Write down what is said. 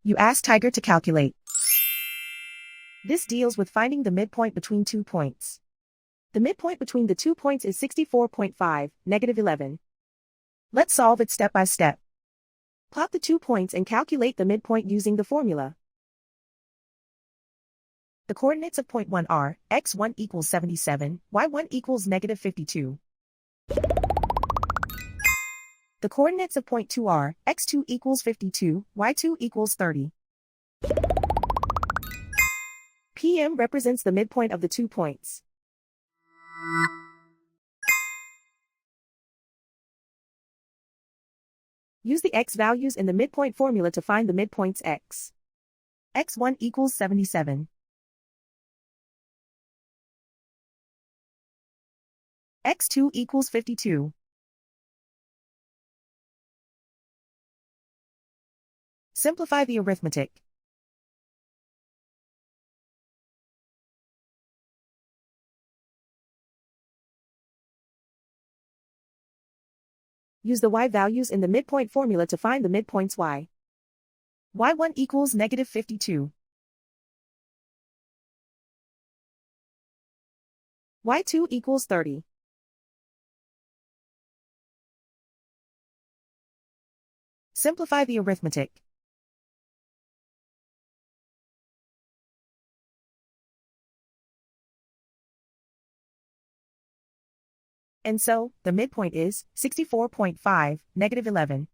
You ask Tiger to calculate. This deals with finding the midpoint between 2 points. The midpoint between the 2 points is 64.5, -11. Let's solve it step by step. Plot the 2 points and calculate the midpoint using the formula. The coordinates of point 1 are, x1 equals 77, y1 equals -52. The coordinates of point 2 are, x2 equals 52, y2 equals 30. PM represents the midpoint of the 2 points. Use the x values in the midpoint formula to find the midpoints x. x1 equals 77. x2 equals 52. Simplify the arithmetic. Use the y values in the midpoint formula to find the midpoints y. y1 equals -52. y2 equals 30. Simplify the arithmetic. And so, the midpoint is 64.5, -11.